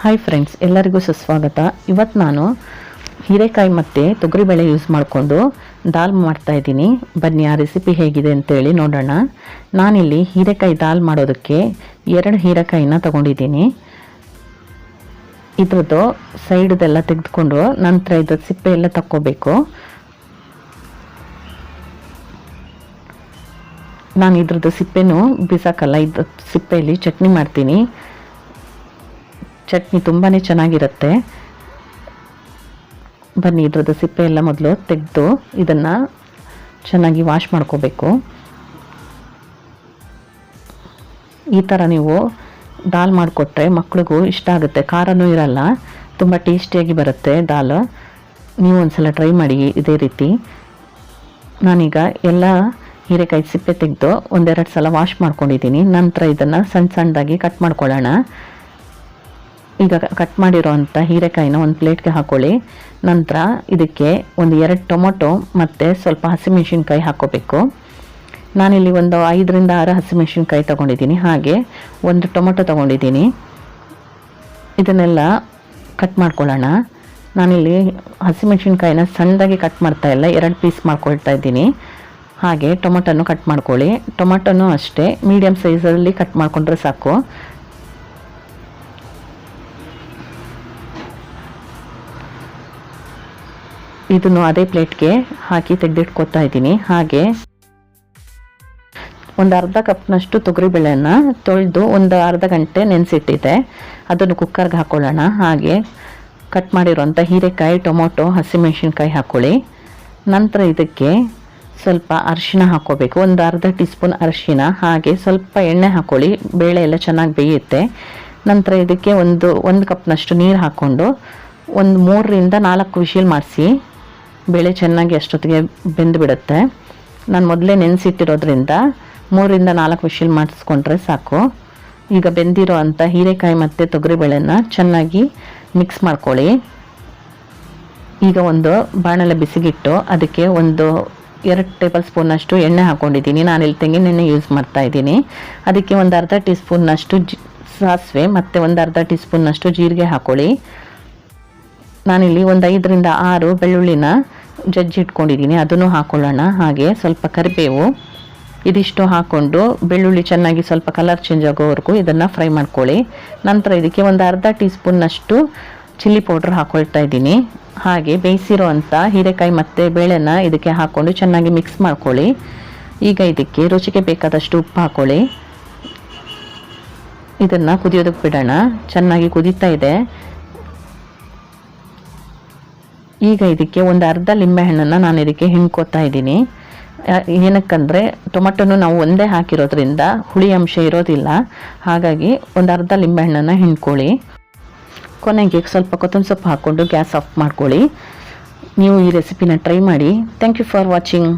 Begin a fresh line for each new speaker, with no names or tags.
Hi friends, ಎಲ್ಲರಿಗೂ ಸುಸ್ವಾಗತ. ಇವತ್ತು ನಾನು ಹೀರೆಕಾಯಿ ಮತ್ತು ತೊಗರಿಬೇಳೆ ಯೂಸ್ ಮಾಡಿಕೊಂಡು ದಾಲ್ ಮಾಡ್ತಾಯಿದ್ದೀನಿ. ಬನ್ನಿ ಆ ರೆಸಿಪಿ ಹೇಗಿದೆ ಅಂತೇಳಿ ನೋಡೋಣ. ನಾನಿಲ್ಲಿ ಹೀರೆಕಾಯಿ ದಾಲ್ ಮಾಡೋದಕ್ಕೆ 2 ಹೀರೆಕಾಯಿನ ತೊಗೊಂಡಿದ್ದೀನಿ. ಇದ್ರದ್ದು ಸೈಡ್ದೆಲ್ಲ ತೆಗೆದುಕೊಂಡು ನಂತರ ಇದ್ರ ಸಿಪ್ಪೆ ಎಲ್ಲ ತಕ್ಕೋಬೇಕು. ನಾನು ಇದ್ರದ್ದು ಸಿಪ್ಪೆನೂ ಬಿಸಾಕಲ್ಲ, ಇದ್ರ ಸಿಪ್ಪೆಯಲ್ಲಿ ಚಟ್ನಿ ಮಾಡ್ತೀನಿ. ಚಟ್ನಿ ತುಂಬಾ ಚೆನ್ನಾಗಿರುತ್ತೆ. ಬನ್ನಿ ಇದ್ರದ್ದು ಸಿಪ್ಪೆ ಎಲ್ಲ ಮೊದಲು ತೆಗೆದು ಇದನ್ನು ಚೆನ್ನಾಗಿ ವಾಶ್ ಮಾಡ್ಕೋಬೇಕು. ಈ ಥರ ನೀವು ದಾಲ್ ಮಾಡಿಕೊಟ್ರೆ ಮಕ್ಳಿಗೂ ಇಷ್ಟ ಆಗುತ್ತೆ. ಖಾರನೂ ಇರಲ್ಲ, ತುಂಬ ಟೇಸ್ಟಿಯಾಗಿ ಬರುತ್ತೆ ದಾಲ್. ನೀವು ಒಂದ್ಸಲ ಟ್ರೈ ಮಾಡಿ ಇದೇ ರೀತಿ. ನಾನೀಗ ಎಲ್ಲ ಹೀರೆಕಾಯಿ ಸಿಪ್ಪೆ ತೆಗೆದು 1-2 ಸಲ ವಾಶ್ ಮಾಡ್ಕೊಂಡಿದ್ದೀನಿ. ನಂತರ ಇದನ್ನು ಸಣ್ಣ ಸಣ್ಣದಾಗಿ ಕಟ್ ಮಾಡ್ಕೊಳ್ಳೋಣ. ಈಗ ಕಟ್ ಮಾಡಿರೋ ಅಂಥ ಹೀರೆಕಾಯಿನ ಒಂದು ಪ್ಲೇಟ್ಗೆ ಹಾಕ್ಕೊಳ್ಳಿ. ನಂತರ ಇದಕ್ಕೆ 1-2 ಟೊಮೊಟೊ ಮತ್ತು ಸ್ವಲ್ಪ ಹಸಿಮೆಣಸಿನ್ಕಾಯಿ ಹಾಕ್ಕೋಬೇಕು. ನಾನಿಲ್ಲಿ ಒಂದು 5ರಿಂದ 6 ಹಸಿಮೆಣಸಿನ್ಕಾಯಿ ತೊಗೊಂಡಿದ್ದೀನಿ, ಹಾಗೆ 1 ಟೊಮೊಟೊ ತೊಗೊಂಡಿದ್ದೀನಿ. ಇದನ್ನೆಲ್ಲ ಕಟ್ ಮಾಡ್ಕೊಳ್ಳೋಣ. ನಾನಿಲ್ಲಿ ಹಸಿಮೆಣಸಿನ್ಕಾಯಿನ ಸಣ್ಣದಾಗಿ ಕಟ್ ಮಾಡ್ತಾ ಇಲ್ಲ, 2 ಪೀಸ್ ಮಾಡ್ಕೊಳ್ತಾ ಇದ್ದೀನಿ. ಹಾಗೆ ಟೊಮೊಟೊನು ಕಟ್ ಮಾಡ್ಕೊಳ್ಳಿ. ಟೊಮೊಟೊನೂ ಅಷ್ಟೇ ಮೀಡಿಯಮ್ ಸೈಜಲ್ಲಿ ಕಟ್ ಮಾಡಿಕೊಂಡ್ರೆ ಸಾಕು. ಇದನ್ನು ಅದೇ ಪ್ಲೇಟ್ಗೆ ಹಾಕಿ ತೆಗೆದಿಟ್ಕೊತಾ ಇದ್ದೀನಿ. ಹಾಗೆ ಒಂದು ಅರ್ಧ ಕಪ್ನಷ್ಟು ತೊಗರಿಬೇಳೆಯನ್ನು ತೊಳೆದು ಒಂದು ಅರ್ಧ ಗಂಟೆ ನೆನೆಸಿಟ್ಟಿದ್ದೆ, ಅದನ್ನು ಕುಕ್ಕರ್ಗೆ ಹಾಕ್ಕೊಳ್ಳೋಣ. ಹಾಗೆ ಕಟ್ ಮಾಡಿರೋಂಥ ಹೀರೆಕಾಯಿ, ಟೊಮೊಟೊ, ಹಸಿಮೆಣಸಿನ್ಕಾಯಿ ಹಾಕ್ಕೊಳ್ಳಿ. ನಂತರ ಇದಕ್ಕೆ ಸ್ವಲ್ಪ ಅರಿಶಿನ ಹಾಕ್ಕೋಬೇಕು, ಒಂದು ಅರ್ಧ ಟೀ ಸ್ಪೂನ್ ಅರಿಶಿನ. ಹಾಗೆ ಸ್ವಲ್ಪ ಎಣ್ಣೆ ಹಾಕ್ಕೊಳ್ಳಿ, ಬೇಳೆ ಎಲ್ಲ ಚೆನ್ನಾಗಿ ಬೇಯುತ್ತೆ. ನಂತರ ಇದಕ್ಕೆ ಒಂದು ಕಪ್ನಷ್ಟು ನೀರು ಹಾಕ್ಕೊಂಡು ಒಂದು 3ರಿಂದ 4 ವಿಷಿಲ್ ಮಾಡಿಸಿ. ಬೇಳೆ ಚೆನ್ನಾಗಿ ಅಷ್ಟೊತ್ತಿಗೆ ಬೆಂದು ಬಿಡುತ್ತೆ. ನಾನು ಮೊದಲೇ ನೆನೆಸಿಟ್ಟಿರೋದ್ರಿಂದ 3ರಿಂದ 4 ವಿಷಿಲ್ ಮಾಡಿಸ್ಕೊಂಡ್ರೆ ಸಾಕು. ಈಗ ಬೆಂದಿರೋ ಅಂಥ ಹೀರೆಕಾಯಿ ಮತ್ತು ತೊಗರಿಬೇಳೆನ ಚೆನ್ನಾಗಿ ಮಿಕ್ಸ್ ಮಾಡ್ಕೊಳ್ಳಿ. ಈಗ ಒಂದು ಬಾಣಲೆ ಬಿಸಿಗಿಟ್ಟು ಅದಕ್ಕೆ 2 ಟೇಬಲ್ ಸ್ಪೂನಷ್ಟು ಎಣ್ಣೆ ಹಾಕ್ಕೊಂಡಿದ್ದೀನಿ. ನಾನಿಲ್ಲಿ ತೆಂಗಿನೆಣ್ಣೆ ಯೂಸ್ ಮಾಡ್ತಾ ಇದ್ದೀನಿ. ಅದಕ್ಕೆ ಒಂದು ಅರ್ಧ ಟೀ ಸ್ಪೂನ್ನಷ್ಟು ಸಾಸಿವೆ ಮತ್ತು ಒಂದು ಅರ್ಧ ಟೀ ಸ್ಪೂನ್ನಷ್ಟು ಜೀರಿಗೆ ಹಾಕ್ಕೊಳ್ಳಿ. ನಾನಿಲ್ಲಿ ಒಂದು 5ರಿಂದ 6 ಬೆಳ್ಳುಳ್ಳಿನ ಜಜ್ಜಿಟ್ಕೊಂಡಿದ್ದೀನಿ, ಅದನ್ನು ಹಾಕ್ಕೊಳ್ಳೋಣ. ಹಾಗೆ ಸ್ವಲ್ಪ ಕರಿಬೇವು, ಇದಿಷ್ಟು ಹಾಕ್ಕೊಂಡು ಬೆಳ್ಳುಳ್ಳಿ ಚೆನ್ನಾಗಿ ಸ್ವಲ್ಪ ಕಲರ್ ಚೇಂಜ್ ಆಗೋವರೆಗೂ ಇದನ್ನು ಫ್ರೈ ಮಾಡ್ಕೊಳ್ಳಿ. ನಂತರ ಇದಕ್ಕೆ ಒಂದು ಅರ್ಧ ಟೀ ಸ್ಪೂನ್ನಷ್ಟು ಚಿಲ್ಲಿ ಪೌಡ್ರ್ ಹಾಕ್ಕೊಳ್ತಾ ಇದ್ದೀನಿ. ಹಾಗೆ ಬೇಯಿಸಿರೋ ಅಂಥ ಹೀರೆಕಾಯಿ ಮತ್ತು ಬೇಳೆನ ಇದಕ್ಕೆ ಹಾಕ್ಕೊಂಡು ಚೆನ್ನಾಗಿ ಮಿಕ್ಸ್ ಮಾಡ್ಕೊಳ್ಳಿ. ಈಗ ಇದಕ್ಕೆ ರುಚಿಗೆ ಬೇಕಾದಷ್ಟು ಉಪ್ಪು ಹಾಕ್ಕೊಳ್ಳಿ. ಇದನ್ನು ಕುದಿಯೋದಕ್ಕೆ ಬಿಡೋಣ. ಚೆನ್ನಾಗಿ ಕುದೀತಾ ಇದೆ. ಈಗ ಇದಕ್ಕೆ ಒಂದು ಅರ್ಧ ಲಿಂಬೆಹಣ್ಣನ್ನು ನಾನು ಇದಕ್ಕೆ ಹಿಂಡ್ಕೋತಾ ಇದ್ದೀನಿ. ಏನಕ್ಕಂದರೆ ಟೊಮೊಟೊನು ನಾವು ಒಂದೇ ಹಾಕಿರೋದ್ರಿಂದ ಹುಳಿ ಅಂಶ ಇರೋದಿಲ್ಲ. ಹಾಗಾಗಿ ಒಂದು ಅರ್ಧ ಲಿಂಬೆಹಣ್ಣನ್ನು ಹಿಂಡ್ಕೊಳ್ಳಿ. ಕೊನೆಗೆ ಸ್ವಲ್ಪ ಕೊತ್ತಂಬರಿ ಸೊಪ್ಪು ಹಾಕ್ಕೊಂಡು ಗ್ಯಾಸ್ ಆಫ್ ಮಾಡ್ಕೊಳ್ಳಿ. ನೀವು ಈ ರೆಸಿಪಿನ ಟ್ರೈ ಮಾಡಿ. Thank you for watching.